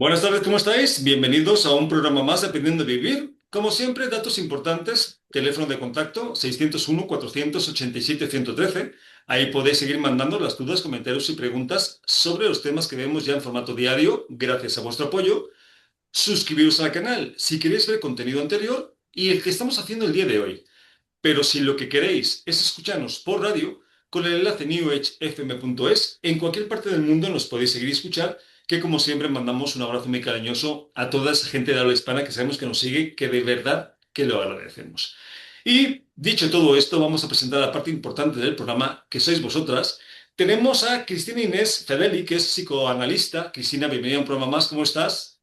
Buenas tardes, ¿cómo estáis? Bienvenidos a un programa más de Aprendiendo a Vivir. Como siempre, datos importantes, teléfono de contacto 601-487-113. Ahí podéis seguir mandando las dudas, comentarios y preguntas sobre los temas que vemos ya en formato diario, gracias a vuestro apoyo. Suscribiros al canal si queréis ver contenido anterior y el que estamos haciendo el día de hoy. Pero si lo que queréis es escucharnos por radio, con el enlace newedgefm.es, en cualquier parte del mundo nos podéis seguir y escuchar, que como siempre mandamos un abrazo muy cariñoso a toda esa gente de habla hispana que sabemos que nos sigue, que de verdad que lo agradecemos. Y dicho todo esto, vamos a presentar la parte importante del programa, que sois vosotras. Tenemos a Cristina Inés Fedeli, que es psicoanalista. Cristina, bienvenida a un programa más, ¿cómo estás?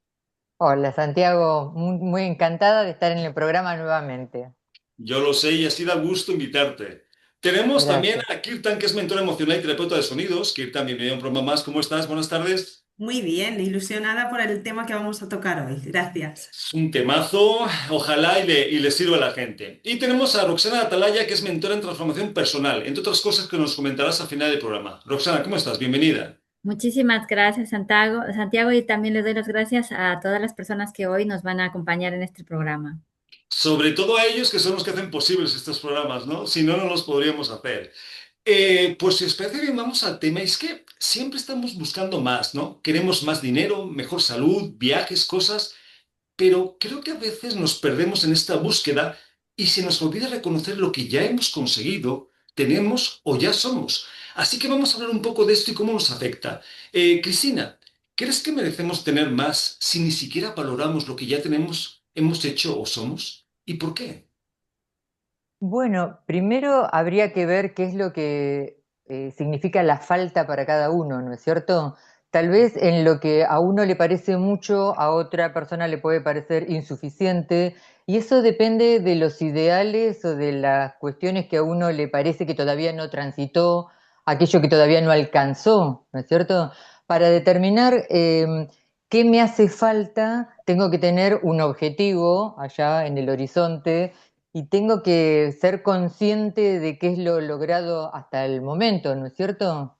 Hola Santiago, muy encantada de estar en el programa nuevamente. Yo lo sé y así da gusto invitarte. Tenemos también Gracias. a Kirtan, que es mentora emocional y terapeuta de sonidos. Kirtan, bienvenido a un programa más. ¿Cómo estás? Buenas tardes. Muy bien, ilusionada por el tema que vamos a tocar hoy. Gracias. Es un temazo, ojalá y le sirva a la gente. Y tenemos a Roxana Atalaya, que es mentora en transformación personal, entre otras cosas que nos comentarás al final del programa. Roxana, ¿cómo estás? Bienvenida. Muchísimas gracias, Santiago, y también les doy las gracias a todas las personas que hoy nos van a acompañar en este programa. Sobre todo a ellos que son los que hacen posibles estos programas, ¿no? Si no, no los podríamos hacer. Pues si os parece bien, vamos al tema. Es que siempre estamos buscando más, ¿no? Queremos más dinero, mejor salud, viajes, cosas, pero creo que a veces nos perdemos en esta búsqueda y se nos olvida reconocer lo que ya hemos conseguido, tenemos o ya somos. Así que vamos a hablar un poco de esto y cómo nos afecta. Cristina, ¿crees que merecemos tener más si ni siquiera valoramos lo que ya tenemos, hemos hecho o somos? ¿Y por qué? Bueno, primero habría que ver qué es lo que significa la falta para cada uno, ¿no es cierto? Tal vez en lo que a uno le parece mucho, a otra persona le puede parecer insuficiente, y eso depende de los ideales o de las cuestiones que a uno le parece que todavía no transitó, aquello que todavía no alcanzó, ¿no es cierto? Para determinar qué me hace falta, tengo que tener un objetivo allá en el horizonte y tengo que ser consciente de qué es lo logrado hasta el momento, ¿no es cierto?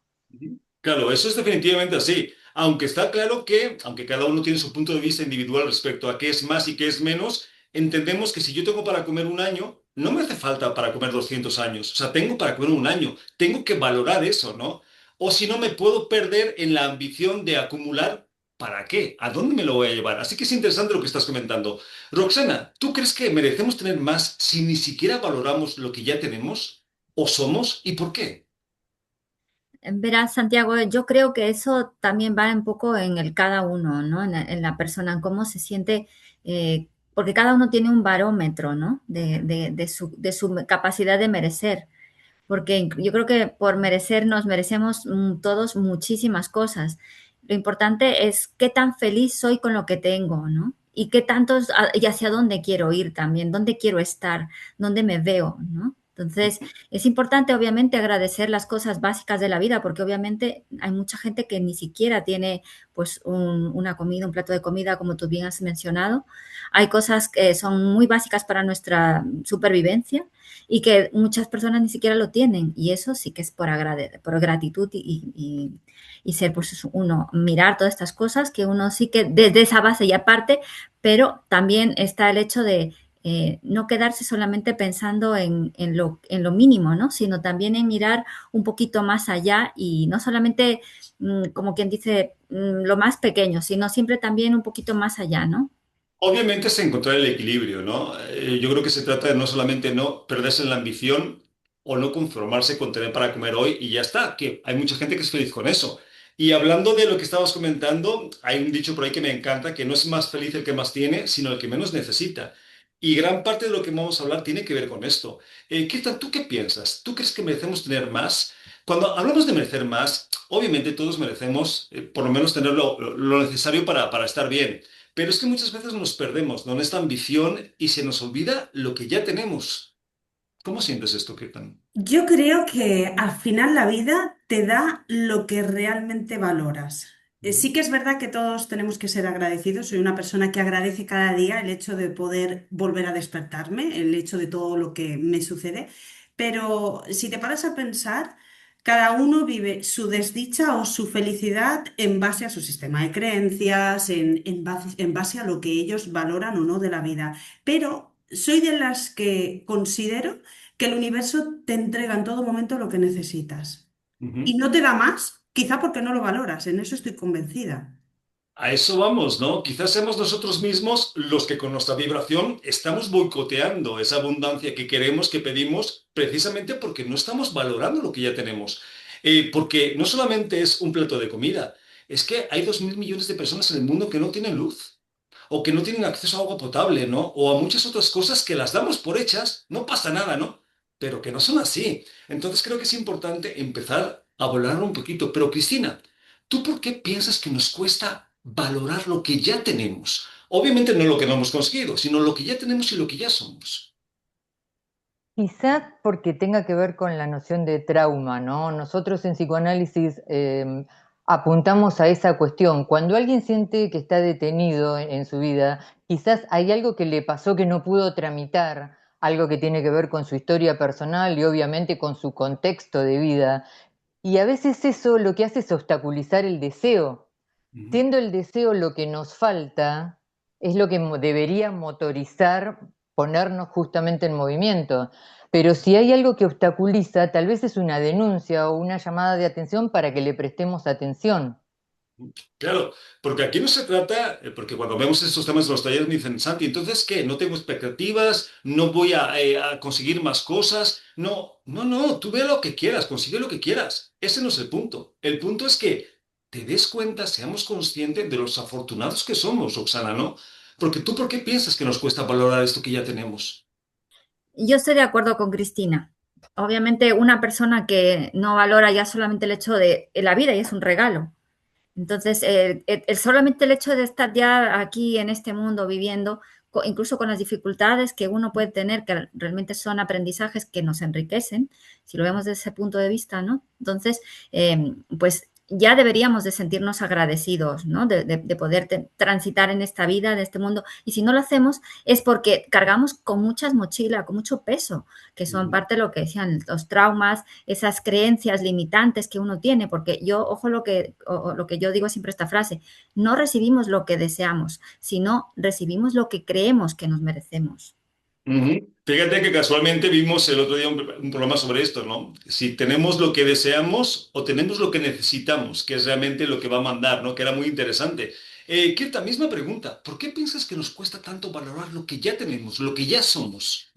Claro, eso es definitivamente así. Aunque está claro que, aunque cada uno tiene su punto de vista individual respecto a qué es más y qué es menos, entendemos que si yo tengo para comer un año, no me hace falta para comer 200 años. O sea, tengo para comer un año. Tengo que valorar eso, ¿no? O si no, me puedo perder en la ambición de acumular. ¿Para qué? ¿A dónde me lo voy a llevar? Así que es interesante lo que estás comentando. Roxana, ¿tú crees que merecemos tener más si ni siquiera valoramos lo que ya tenemos o somos y por qué? Verás, Santiago, yo creo que eso también va un poco en el cada uno, ¿no? En la persona, en cómo se siente, porque cada uno tiene un barómetro, ¿no? De su capacidad de merecer. Porque yo creo que por merecer nos merecemos todos muchísimas cosas. Lo importante es qué tan feliz soy con lo que tengo, ¿no? Y qué tantos y hacia dónde quiero ir también, dónde quiero estar, dónde me veo, ¿no? Entonces, es importante obviamente agradecer las cosas básicas de la vida, porque obviamente hay mucha gente que ni siquiera tiene pues una comida, un plato de comida, como tú bien has mencionado. Hay cosas que son muy básicas para nuestra supervivencia y que muchas personas ni siquiera lo tienen. Y eso sí que es por gratitud y ser, pues uno, mirar todas estas cosas que uno sí que desde esa base ya parte, pero también está el hecho de no quedarse solamente pensando en lo mínimo, ¿no? Sino también en mirar un poquito más allá y no solamente, como quien dice, lo más pequeño, sino siempre también un poquito más allá, ¿no? Obviamente es encontrar el equilibrio, ¿no? Yo creo que se trata de no solamente no perderse en la ambición o no conformarse con tener para comer hoy y ya está, que hay mucha gente que es feliz con eso. Y hablando de lo que estabas comentando, hay un dicho por ahí que me encanta, que no es más feliz el que más tiene, sino el que menos necesita. Y gran parte de lo que vamos a hablar tiene que ver con esto. Kirtan, ¿tú qué piensas? ¿Tú crees que merecemos tener más? Cuando hablamos de merecer más, obviamente todos merecemos por lo menos tener lo necesario para estar bien. Pero es que muchas veces nos perdemos, ¿no? En esta ambición y se nos olvida lo que ya tenemos. ¿Cómo sientes esto, Kirtan? Yo creo que al final la vida te da lo que realmente valoras. Sí que es verdad que todos tenemos que ser agradecidos. Soy una persona que agradece cada día el hecho de poder volver a despertarme, el hecho de todo lo que me sucede. Pero si te paras a pensar, Cada uno vive su desdicha o su felicidad en base a su sistema de creencias, en base a lo que ellos valoran o no de la vida. Pero soy de las que considero que el universo te entrega en todo momento lo que necesitas. Y Ujú. no te da más, quizá porque no lo valoras, en eso estoy convencida. A eso vamos, ¿no? Quizás seamos nosotros mismos los que con nuestra vibración estamos boicoteando esa abundancia que queremos, que pedimos, precisamente porque no estamos valorando lo que ya tenemos. Porque no solamente es un plato de comida, es que hay 2.000 millones de personas en el mundo que no tienen luz o que no tienen acceso a agua potable, ¿no? O a muchas otras cosas que las damos por hechas, no pasa nada, ¿no? Pero que no son así. Entonces creo que es importante empezar a valorar un poquito. Pero Cristina, ¿tú por qué piensas que nos cuesta valorar lo que ya tenemos? Obviamente no lo que no hemos conseguido, sino lo que ya tenemos y lo que ya somos. Quizás porque tenga que ver con la noción de trauma, ¿no? Nosotros en psicoanálisis apuntamos a esa cuestión. Cuando alguien siente que está detenido en su vida, quizás hay algo que le pasó que no pudo tramitar, algo que tiene que ver con su historia personal y obviamente con su contexto de vida. Y a veces eso lo que hace es obstaculizar el deseo. Ujú. Siendo el deseo lo que nos falta, es lo que debería motorizar, ponernos justamente en movimiento. Pero si hay algo que obstaculiza, tal vez es una denuncia o una llamada de atención para que le prestemos atención. Claro, porque aquí no se trata, porque cuando vemos estos temas de los talleres me dicen, Santi, entonces, ¿qué? ¿No tengo expectativas? ¿No voy a conseguir más cosas? No, no, no, tú ve lo que quieras, consigue lo que quieras. Ese no es el punto. El punto es que te des cuenta, seamos conscientes de los afortunados que somos, Oksana, ¿no? Porque tú, ¿por qué piensas que nos cuesta valorar esto que ya tenemos? Yo estoy de acuerdo con Cristina. Obviamente, una persona que no valora ya solamente el hecho de la vida y es un regalo. Entonces, solamente el hecho de estar ya aquí en este mundo viviendo, incluso con las dificultades que uno puede tener, que realmente son aprendizajes que nos enriquecen, si lo vemos desde ese punto de vista, ¿no? Entonces, pues ya deberíamos de sentirnos agradecidos, ¿no? De poder transitar en esta vida, en este mundo. Y si no lo hacemos es porque cargamos con muchas mochilas, con mucho peso, que son Ujú, parte de lo que decían los traumas, esas creencias limitantes que uno tiene, porque yo, ojo lo que yo digo siempre esta frase, no recibimos lo que deseamos, sino recibimos lo que creemos que nos merecemos. ujú. Fíjate que casualmente vimos el otro día un programa sobre esto, ¿no? Si tenemos lo que deseamos o tenemos lo que necesitamos, que es realmente lo que va a mandar, ¿no? Que era muy interesante. Kirta, misma pregunta. ¿Por qué piensas que nos cuesta tanto valorar lo que ya tenemos, lo que ya somos?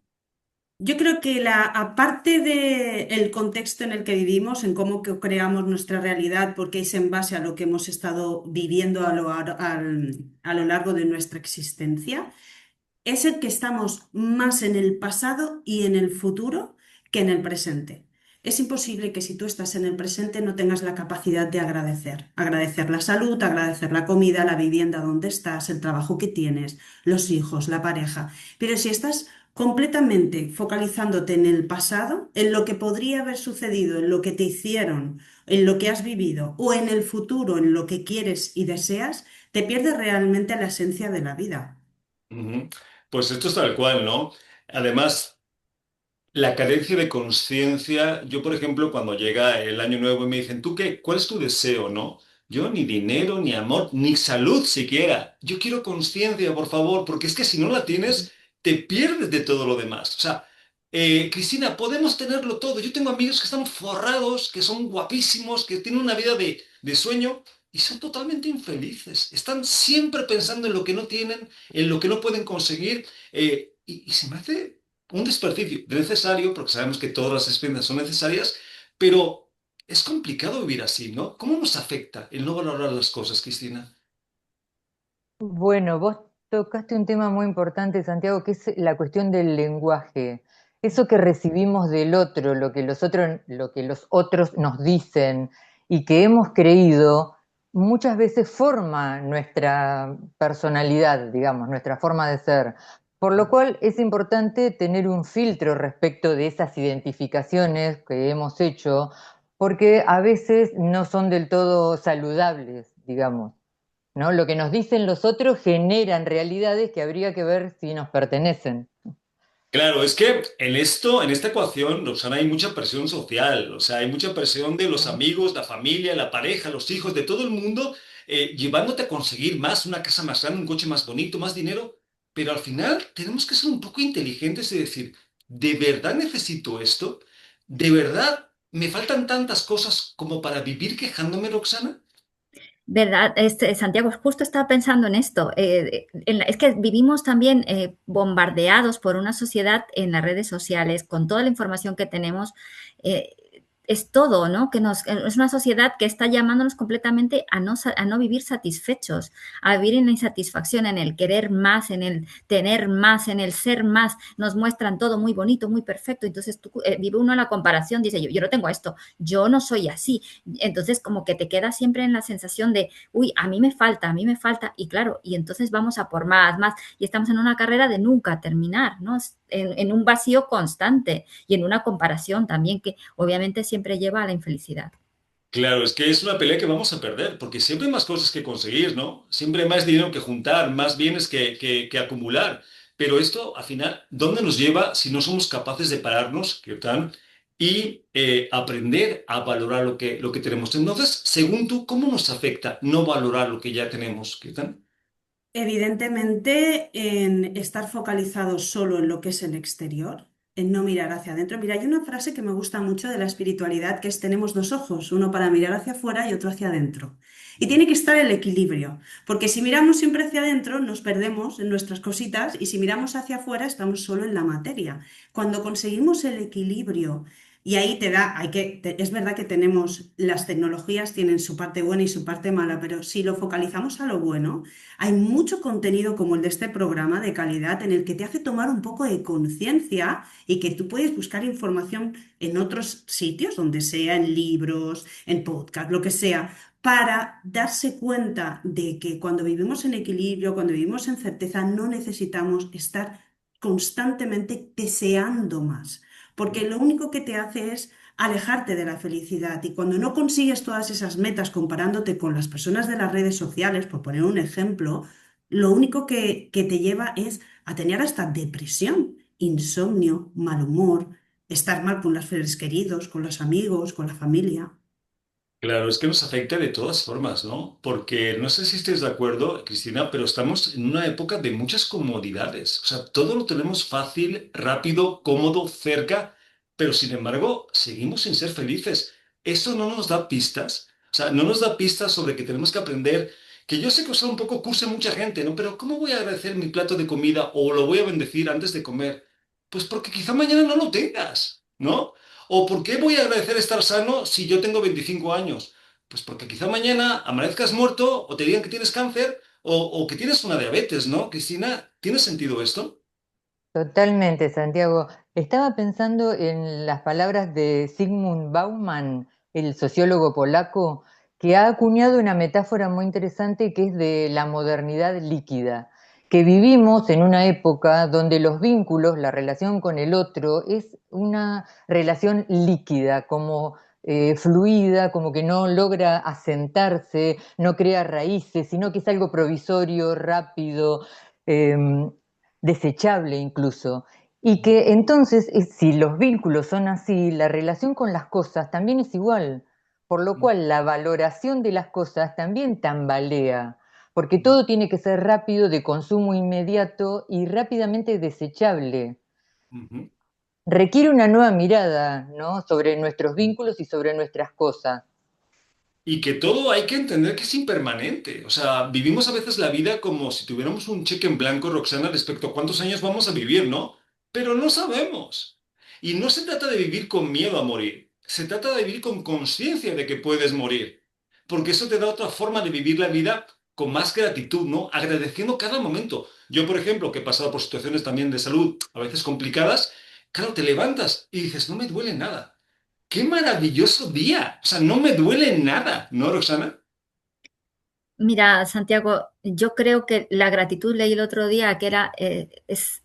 Yo creo que aparte del contexto en el que vivimos, en cómo que creamos nuestra realidad, porque es en base a lo que hemos estado viviendo a lo largo de nuestra existencia, es el que estamos más en el pasado y en el futuro que en el presente. Es imposible que si tú estás en el presente no tengas la capacidad de agradecer. Agradecer la salud, agradecer la comida, la vivienda donde estás, el trabajo que tienes, los hijos, la pareja. Pero si estás completamente focalizándote en el pasado, en lo que podría haber sucedido, en lo que te hicieron, en lo que has vivido, o en el futuro, en lo que quieres y deseas, te pierdes realmente la esencia de la vida. Ujú. Pues esto es tal cual, ¿no? Además, la carencia de conciencia, yo por ejemplo, cuando llega el año nuevo y me dicen, ¿tú qué? ¿Cuál es tu deseo, no? Yo ni dinero, ni amor, ni salud siquiera. Yo quiero conciencia, por favor, porque es que si no la tienes, te pierdes de todo lo demás. O sea, Cristina, podemos tenerlo todo. Yo tengo amigos que están forrados, que son guapísimos, que tienen una vida de sueño y son totalmente infelices. Están siempre pensando en lo que no tienen, en lo que no pueden conseguir. Y se me hace un desperdicio necesario, porque sabemos que todas las experiencias son necesarias, pero es complicado vivir así, ¿no? ¿Cómo nos afecta el no valorar las cosas, Cristina? Bueno, vos tocaste un tema muy importante, Santiago, que es la cuestión del lenguaje. Eso que recibimos del otro, lo que los otros nos dicen y que hemos creído, muchas veces forma nuestra personalidad, digamos, nuestra forma de ser. Por lo cual es importante tener un filtro respecto de esas identificaciones que hemos hecho, porque a veces no son del todo saludables, digamos. ¿No? Lo que nos dicen los otros generan realidades que habría que ver si nos pertenecen. Claro, es que en esta ecuación, Roxana, hay mucha presión social, o sea, hay mucha presión de los amigos, la familia, la pareja, los hijos, de todo el mundo, llevándote a conseguir más, una casa más grande, un coche más bonito, más dinero, pero al final tenemos que ser un poco inteligentes y decir, ¿de verdad necesito esto? ¿De verdad me faltan tantas cosas como para vivir quejándome, Roxana? ¿Verdad? Santiago, justo estaba pensando en esto. Es que vivimos también bombardeados por una sociedad en las redes sociales, con toda la información que tenemos. eh, es todo, ¿no? Es una sociedad que está llamándonos completamente a no vivir satisfechos, a vivir en la insatisfacción, en el querer más, en el tener más, en el ser más. Nos muestran todo muy bonito, muy perfecto. Entonces vive uno la comparación, dice yo no tengo esto, yo no soy así. Entonces, como que te queda siempre en la sensación de, uy, a mí me falta, y claro, y entonces vamos a por más, más, y estamos en una carrera de nunca terminar, ¿no? En un vacío constante y en una comparación también que obviamente siempre lleva a la infelicidad. Claro, es que es una pelea que vamos a perder, porque siempre hay más cosas que conseguir, ¿no? Siempre hay más dinero que juntar, más bienes que acumular. Pero esto, al final, ¿dónde nos lleva si no somos capaces de pararnos, Kirtan, y aprender a valorar lo que tenemos? Entonces, según tú, ¿cómo nos afecta no valorar lo que ya tenemos, Kirtan? Evidentemente, en estar focalizados solo en lo que es el exterior, en no mirar hacia adentro. Mira, hay una frase que me gusta mucho de la espiritualidad que es tenemos dos ojos, uno para mirar hacia afuera y otro hacia adentro. Y tiene que estar el equilibrio, porque si miramos siempre hacia adentro nos perdemos en nuestras cositas y si miramos hacia afuera estamos solo en la materia. Cuando conseguimos el equilibrio y ahí te da, es verdad que tenemos, las tecnologías tienen su parte buena y su parte mala, pero si lo focalizamos a lo bueno, hay mucho contenido como el de este programa de calidad en el que te hace tomar un poco de conciencia y que tú puedes buscar información en otros sitios, donde sea, en libros, en podcast, lo que sea, para darse cuenta de que cuando vivimos en equilibrio, cuando vivimos en certeza, no necesitamos estar constantemente deseando más, porque lo único que te hace es alejarte de la felicidad. Y cuando no consigues todas esas metas comparándote con las personas de las redes sociales, por poner un ejemplo, lo único que te lleva es a tener hasta depresión, insomnio, mal humor, estar mal con los seres queridos, con los amigos, con la familia. Claro, es que nos afecta de todas formas, ¿no? Porque no sé si estés de acuerdo, Cristina, pero estamos en una época de muchas comodidades. O sea, todo lo tenemos fácil, rápido, cómodo, cerca, pero sin embargo, seguimos sin ser felices. ¿Eso no nos da pistas? O sea, no nos da pistas sobre que tenemos que aprender, que yo sé que un poco curse mucha gente, ¿no? Pero ¿cómo voy a agradecer mi plato de comida o lo voy a bendecir antes de comer? Pues porque quizá mañana no lo tengas, ¿no? ¿O por qué voy a agradecer estar sano si yo tengo 25 años? Pues porque quizá mañana amanezcas muerto o te digan que tienes cáncer o que tienes una diabetes, ¿no? Cristina, ¿tiene sentido esto? Totalmente, Santiago. Estaba pensando en las palabras de Zygmunt Bauman, el sociólogo polaco, que ha acuñado una metáfora muy interesante que es de la modernidad líquida, que vivimos en una época donde los vínculos, la relación con el otro, es una relación líquida, como fluida, como que no logra asentarse, no crea raíces, sino que es algo provisorio, rápido. em, Desechable incluso, y que entonces, si los vínculos son así, la relación con las cosas también es igual, por lo cual la valoración de las cosas también tambalea, porque todo tiene que ser rápido, de consumo inmediato y rápidamente desechable. Ujú. Requiere una nueva mirada, ¿no? Sobre nuestros vínculos y sobre nuestras cosas. Y que todo hay que entender que es impermanente. O sea, vivimos a veces la vida como si tuviéramos un cheque en blanco, Roxana, respecto a cuántos años vamos a vivir, ¿no? Pero no sabemos. Y no se trata de vivir con miedo a morir. Se trata de vivir con conciencia de que puedes morir. Porque eso te da otra forma de vivir la vida con más gratitud, ¿no? Agradeciendo cada momento. Yo, por ejemplo, que he pasado por situaciones también de salud a veces complicadas, claro, te levantas y dices, no me duele nada. ¡Qué maravilloso día! O sea, no me duele nada, ¿no, Roxana? Mira, Santiago, yo creo que la gratitud leí el otro día que es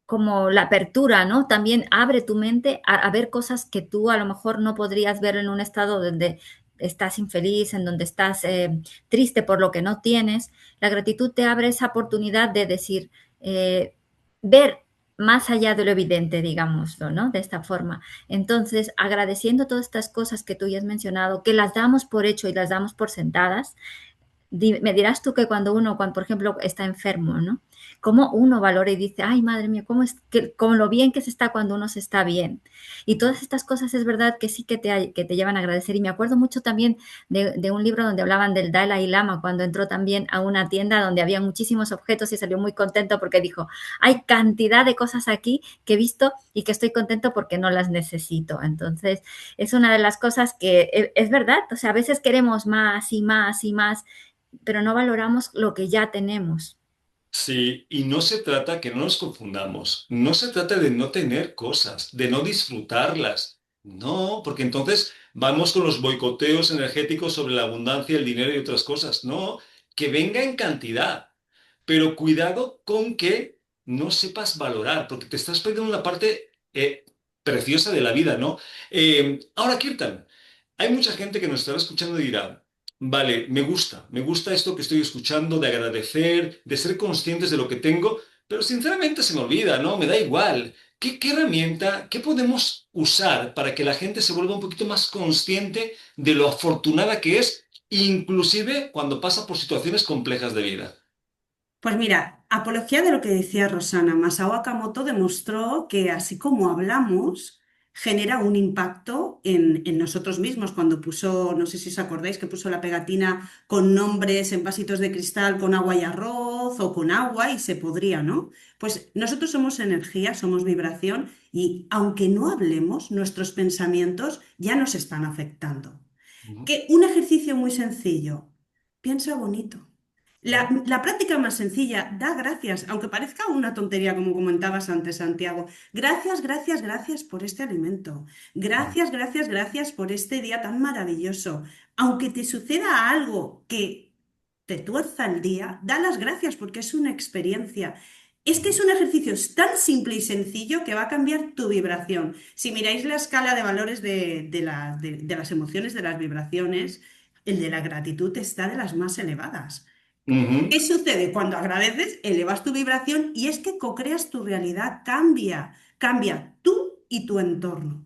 como la apertura, ¿no? También abre tu mente a ver cosas que tú a lo mejor no podrías ver en un estado donde estás infeliz, en donde estás triste por lo que no tienes. La gratitud te abre esa oportunidad de decir, ver. más allá de lo evidente, digámoslo, ¿no? De esta forma. Entonces, agradeciendo todas estas cosas que tú ya has mencionado, que las damos por hecho y las damos por sentadas, me dirás tú que cuando uno, cuando por ejemplo está enfermo, ¿no? Cómo uno valora y dice, ay, madre mía, cómo es que, con lo bien que se está cuando uno se está bien. Y todas estas cosas es verdad que sí que te llevan a agradecer. Y me acuerdo mucho también de un libro donde hablaban del Dalai Lama, cuando entró también a una tienda donde había muchísimos objetos y salió muy contento porque dijo, hay cantidad de cosas aquí que he visto y que estoy contento porque no las necesito. Entonces, es una de las cosas que es verdad. O sea, a veces queremos más y más y más, pero no valoramos lo que ya tenemos. Sí, y no se trata, que no nos confundamos, no se trata de no tener cosas, de no disfrutarlas. No, porque entonces vamos con los boicoteos energéticos sobre la abundancia, el dinero y otras cosas. No, que venga en cantidad, pero cuidado con que no sepas valorar, porque te estás perdiendo una parte preciosa de la vida, ¿no? Ahora, Kirtan, hay mucha gente que nos estará escuchando y dirá, vale, me gusta esto que estoy escuchando, de agradecer, de ser conscientes de lo que tengo, pero sinceramente se me olvida, ¿no? Me da igual. ¿Qué herramienta, qué podemos usar para que la gente se vuelva un poquito más consciente de lo afortunada que es, inclusive cuando pasa por situaciones complejas de vida? Pues mira, apología de lo que decía Rosana, Masao Akamoto demostró que así como hablamos, genera un impacto en nosotros mismos. Cuando puso, no sé si os acordáis, que puso la pegatina con nombres en vasitos de cristal con agua y arroz o con agua y se podría, ¿no? Pues nosotros somos energía, somos vibración y aunque no hablemos, nuestros pensamientos ya nos están afectando. Ujú, Que un ejercicio muy sencillo, piensa bonito. ujú, La práctica más sencilla, da gracias, aunque parezca una tontería como comentabas antes, Santiago. Gracias, gracias, gracias por este alimento. ujú, Gracias, gracias, gracias por este día tan maravilloso. Aunque te suceda algo que te tuerza el día, da las gracias porque es una experiencia. Es que es ujú. un ejercicio tan simple y sencillo que va a cambiar tu vibración. Si miráis la escala de valores de las emociones, de las vibraciones, el de la gratitud está de las más elevadas. ¿Qué Ujú. sucede? Cuando agradeces, elevas tu vibración y es que co-creas tu realidad, cambia tú y tu entorno.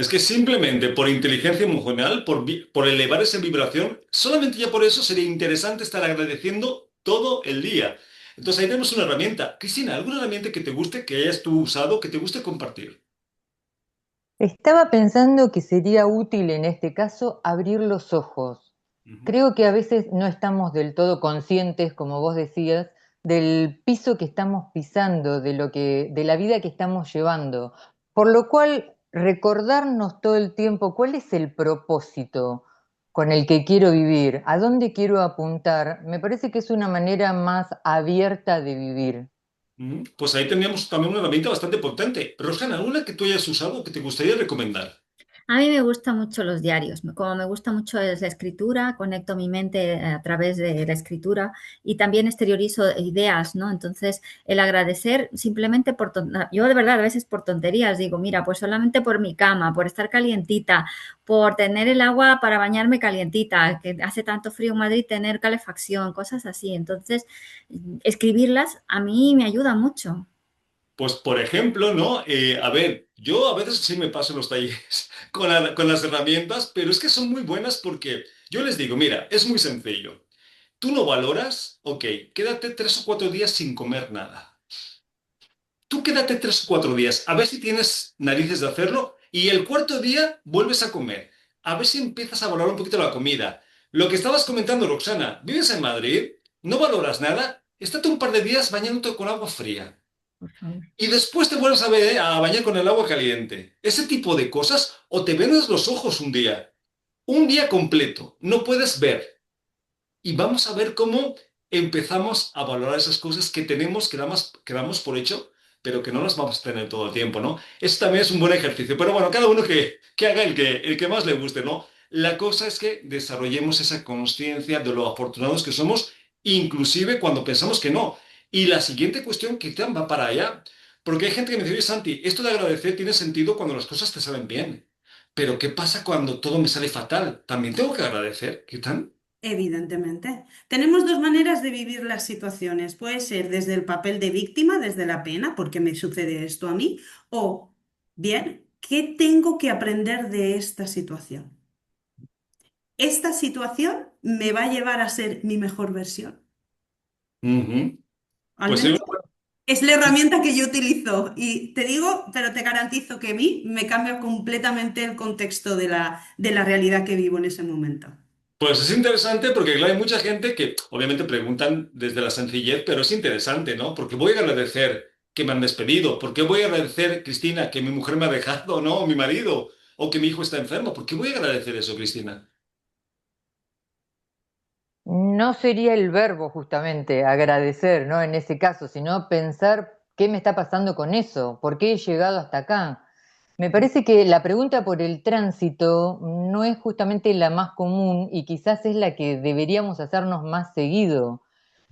Es que simplemente por inteligencia emocional, por elevar esa vibración, solamente ya por eso sería interesante estar agradeciendo todo el día. Entonces ahí tenemos una herramienta. Cristina, ¿alguna herramienta que te guste, que hayas tú usado, que te guste compartir? Estaba pensando que sería útil en este caso abrir los ojos. Ujú, Creo que a veces no estamos del todo conscientes, como vos decías, del piso que estamos pisando, de la vida que estamos llevando. Por lo cual, recordarnos todo el tiempo cuál es el propósito con el que quiero vivir, a dónde quiero apuntar, me parece que es una manera más abierta de vivir. ujú. Pues ahí tendríamos también una herramienta bastante potente. Rosana, ¿alguna que tú hayas usado que te gustaría recomendar? A mí me gustan mucho los diarios, como me gusta mucho es la escritura, conecto mi mente a través de la escritura y también exteriorizo ideas, ¿no? Entonces, el agradecer simplemente yo de verdad a veces por tonterías digo, mira, pues solamente por mi cama, por estar calientita, por tener el agua para bañarme calientita, que hace tanto frío en Madrid, tener calefacción, cosas así. Entonces, escribirlas a mí me ayuda mucho. Pues, por ejemplo, ¿no? A ver, yo a veces sí me paso los talleres con las herramientas, pero es que son muy buenas porque yo les digo, mira, es muy sencillo. ¿Tú no valoras? Ok, quédate 3 o 4 días sin comer nada. Tú quédate 3 o 4 días, a ver si tienes narices de hacerlo, y el cuarto día vuelves a comer. A ver si empiezas a valorar un poquito la comida. Lo que estabas comentando, Roxana, ¿vives en Madrid? ¿No valoras nada? Estate un par de días bañándote con agua fría. Por favor. Y después te vuelves a bañar con el agua caliente. Ese tipo de cosas, o te vendes los ojos un día completo, no puedes ver. Y vamos a ver cómo empezamos a valorar esas cosas que tenemos, que damos por hecho, pero que no las vamos a tener todo el tiempo, ¿no? Eso también es un buen ejercicio. Pero bueno, cada uno que haga el que más le guste, ¿no? La cosa es que desarrollemos esa conciencia de lo afortunados que somos, inclusive cuando pensamos que no. Y la siguiente cuestión que va para allá, porque hay gente que me dice, oye, Santi, esto de agradecer tiene sentido cuando las cosas te salen bien. Pero ¿qué pasa cuando todo me sale fatal? ¿También tengo que agradecer? ¿Qué tal? Evidentemente. Tenemos dos maneras de vivir las situaciones. Puede ser desde el papel de víctima, desde la pena, porque me sucede esto a mí, o bien, ¿qué tengo que aprender de esta situación? ¿Esta situación me va a llevar a ser mi mejor versión? Ujú. Al Pues sí, menos es la herramienta que yo utilizo y te digo, pero te garantizo que a mí me cambia completamente el contexto de la realidad que vivo en ese momento. pues es interesante porque claro, hay mucha gente que obviamente preguntan desde la sencillez, pero es interesante, ¿no? Porque voy a agradecer que me han despedido, ¿por qué voy a agradecer, Cristina, que mi mujer me ha dejado, ¿no? O mi marido, o que mi hijo está enfermo? ¿Por qué voy a agradecer eso, Cristina? No sería el verbo justamente agradecer, ¿no? En ese caso, sino pensar qué me está pasando con eso, por qué he llegado hasta acá. Me parece que la pregunta por el tránsito no es justamente la más común y quizás es la que deberíamos hacernos más seguido.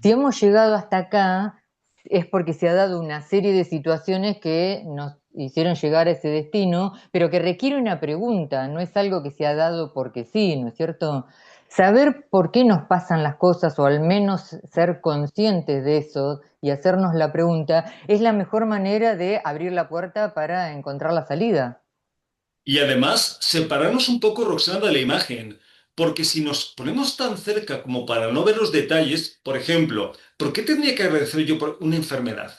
Si hemos llegado hasta acá es porque se ha dado una serie de situaciones que nos hicieron llegar a ese destino, pero que requiere una pregunta, no es algo que se ha dado porque sí, ¿no es cierto? Saber por qué nos pasan las cosas o al menos ser conscientes de eso y hacernos la pregunta es la mejor manera de abrir la puerta para encontrar la salida. Y además, separarnos un poco, Roxana, de la imagen, porque si nos ponemos tan cerca como para no ver los detalles, por ejemplo, ¿por qué tendría que agradecer yo por una enfermedad?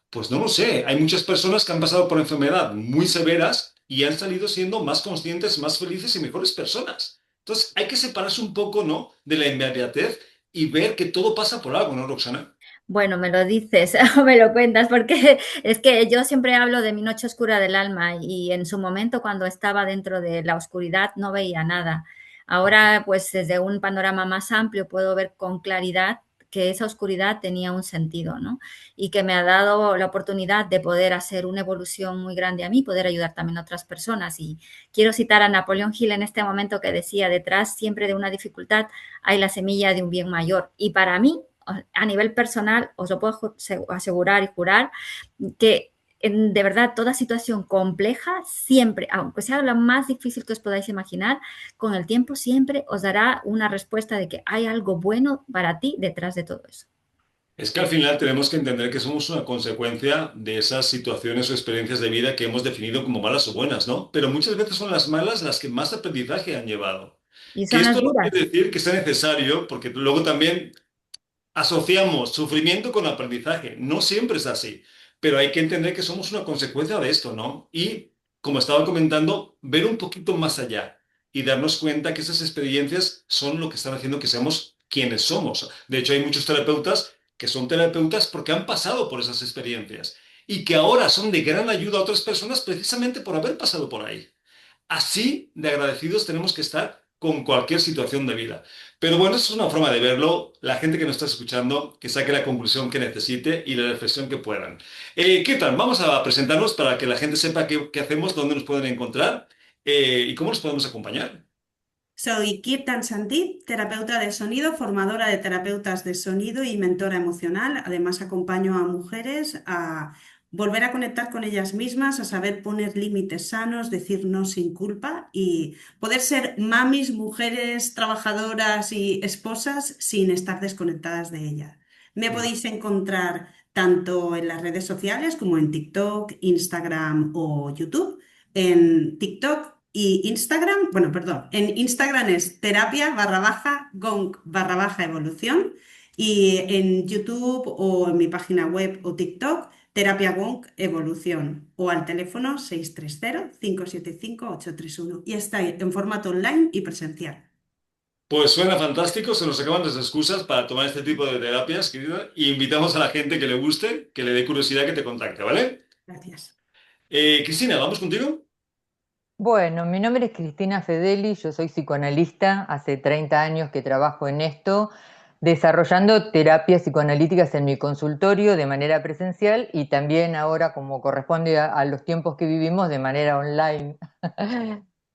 Pues no lo sé, hay muchas personas que han pasado por enfermedad muy severas y han salido siendo más conscientes, más felices y mejores personas. Entonces, hay que separarse un poco, ¿no? De la inmediatez y ver que todo pasa por algo, ¿no, Roxana? Bueno, me lo dices o me lo cuentas, porque es que yo siempre hablo de mi noche oscura del alma y en su momento cuando estaba dentro de la oscuridad no veía nada. Ahora, pues desde un panorama más amplio puedo ver con claridad que esa oscuridad tenía un sentido, ¿no? Y que me ha dado la oportunidad de poder hacer una evolución muy grande a mí, poder ayudar también a otras personas. Y quiero citar a Napoleón Hill en este momento que decía, detrás siempre de una dificultad hay la semilla de un bien mayor. Y para mí, a nivel personal, os lo puedo asegurar y jurar que de verdad toda situación compleja siempre, aunque sea lo más difícil que os podáis imaginar, con el tiempo siempre os dará una respuesta de que hay algo bueno para ti detrás de todo eso. Es que al final tenemos que entender que somos una consecuencia de esas situaciones o experiencias de vida que hemos definido como malas o buenas, ¿no? Pero muchas veces son las malas las que más aprendizaje han llevado. Y Que son las esto no duras. quiere decir que sea necesario, porque luego también asociamos sufrimiento con aprendizaje. No siempre es así, pero hay que entender que somos una consecuencia de esto, ¿no? Y, como estaba comentando, ver un poquito más allá y darnos cuenta que esas experiencias son lo que están haciendo que seamos quienes somos. De hecho, hay muchos terapeutas que son terapeutas porque han pasado por esas experiencias y que ahora son de gran ayuda a otras personas precisamente por haber pasado por ahí. Así de agradecidos tenemos que estar con cualquier situación de vida. Pero bueno, eso es una forma de verlo. La gente que nos está escuchando, que saque la conclusión que necesite y la reflexión que puedan. ¿Qué tal? Vamos a presentarnos para que la gente sepa qué hacemos, dónde nos pueden encontrar y cómo nos podemos acompañar. Soy Kirtan Sandip, terapeuta de sonido, formadora de terapeutas de sonido y mentora emocional. Además, acompaño a mujeres a volver a conectar con ellas mismas, a saber poner límites sanos, decir no sin culpa y poder ser mamis, mujeres, trabajadoras y esposas sin estar desconectadas de ellas. Me podéis encontrar tanto en las redes sociales como en TikTok, Instagram o YouTube. En TikTok y Instagram, bueno, perdón, en Instagram es terapia barra baja gong barra baja evolución y en YouTube o en mi página web o TikTok, terapia gong evolución o al teléfono 630 575 831 y está en formato online y presencial. Pues suena fantástico, se nos acaban las excusas para tomar este tipo de terapias, querida, y invitamos a la gente que le guste, que le dé curiosidad, que te contacte, ¿vale? Gracias. Cristina, ¿vamos contigo? Bueno, mi nombre es Cristina Fedeli, yo soy psicoanalista, hace 30 años que trabajo en esto, desarrollando terapias psicoanalíticas en mi consultorio de manera presencial y también ahora, como corresponde a los tiempos que vivimos, de manera online.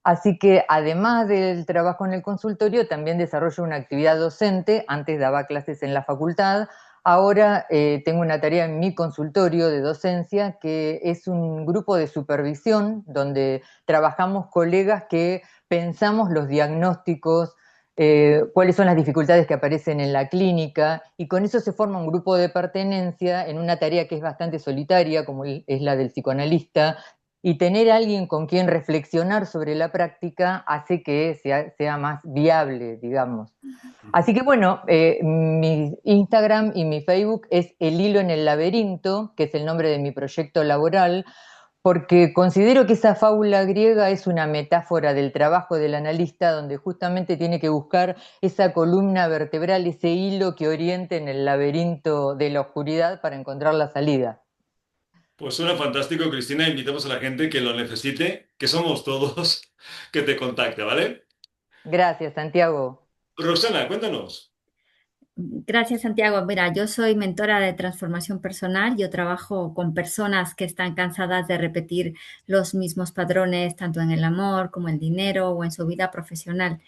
Así que además del trabajo en el consultorio, también desarrollo una actividad docente. Antes daba clases en la facultad, ahora tengo una tarea en mi consultorio de docencia, que es un grupo de supervisión donde trabajamos colegas que pensamos los diagnósticos cuáles son las dificultades que aparecen en la clínica, y con eso se forma un grupo de pertenencia en una tarea que es bastante solitaria, como es la del psicoanalista, y tener a alguien con quien reflexionar sobre la práctica hace que sea más viable, digamos. Así que bueno, mi Instagram y mi Facebook es El Hilo en el Laberinto, que es el nombre de mi proyecto laboral, porque considero que esa fábula griega es una metáfora del trabajo del analista, donde justamente tiene que buscar esa columna vertebral, ese hilo que oriente en el laberinto de la oscuridad para encontrar la salida. Pues suena fantástico, Cristina. Invitamos a la gente que lo necesite, que somos todos, que te contacte, ¿vale? Gracias, Santiago. Roxana, cuéntanos. Gracias, Santiago. Mira, yo soy mentora de transformación personal. Yo trabajo con personas que están cansadas de repetir los mismos patrones, tanto en el amor como en el dinero o en su vida profesional.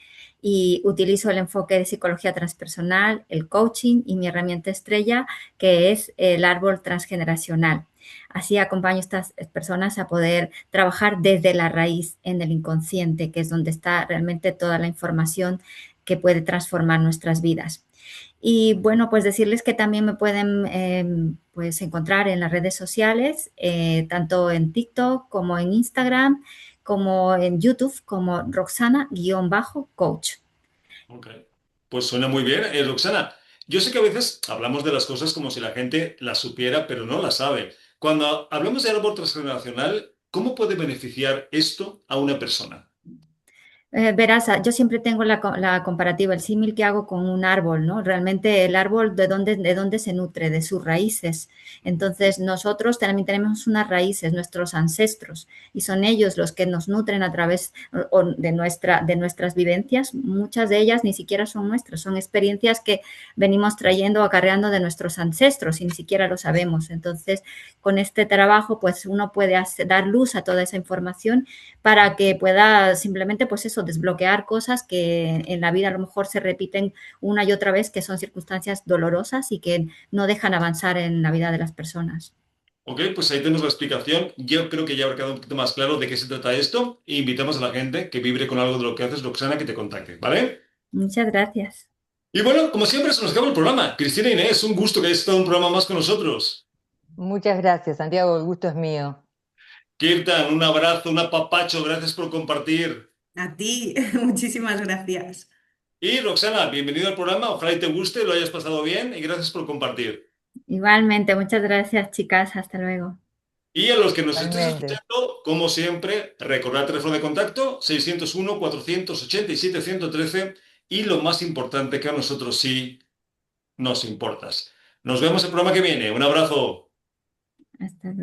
Y utilizo el enfoque de psicología transpersonal, el coaching y mi herramienta estrella, que es el árbol transgeneracional. Así acompaño a estas personas a poder trabajar desde la raíz en el inconsciente, que es donde está realmente toda la información que puede transformar nuestras vidas. Y bueno, pues decirles que también me pueden pues encontrar en las redes sociales, tanto en TikTok como en Instagram, como en YouTube, como Roxana-coach. Ok. Pues suena muy bien. Roxana, yo sé que a veces hablamos de las cosas como si la gente las supiera, pero no las sabe. Cuando hablamos de árbol transgeneracional, ¿cómo puede beneficiar esto a una persona? Verás, yo siempre tengo la comparativa, el símil que hago con un árbol, ¿no? Realmente el árbol, de dónde se nutre? De sus raíces. Entonces, nosotros también tenemos unas raíces, nuestros ancestros, y son ellos los que nos nutren a través de nuestras vivencias. Muchas de ellas ni siquiera son nuestras, son experiencias que venimos trayendo o acarreando de nuestros ancestros y ni siquiera lo sabemos. Entonces, con este trabajo, pues uno puede dar luz a toda esa información para que pueda simplemente, pues eso, desbloquear cosas que en la vida a lo mejor se repiten una y otra vez, que son circunstancias dolorosas y que no dejan avanzar en la vida de las personas. Ok, pues ahí tenemos la explicación. Yo creo que ya habrá quedado un poquito más claro de qué se trata esto e invitamos a la gente que vibre con algo de lo que haces, Roxana, que te contacte, ¿vale? Muchas gracias. Y bueno, como siempre, se nos acaba el programa. Cristina e Inés, un gusto que hayáis estado un programa más con nosotros. Muchas gracias, Santiago, el gusto es mío. Kirtan, un abrazo, un apapacho, gracias por compartir. A ti, muchísimas gracias. Y Roxana, bienvenido al programa, ojalá y te guste, lo hayas pasado bien y gracias por compartir. Igualmente, muchas gracias, chicas. Hasta luego. Y a los que nos estés Igualmente. escuchando, como siempre, recordad el teléfono de contacto 601-487-113 y lo más importante que a nosotros sí nos importas. Nos vemos el programa que viene. Un abrazo. Hasta luego.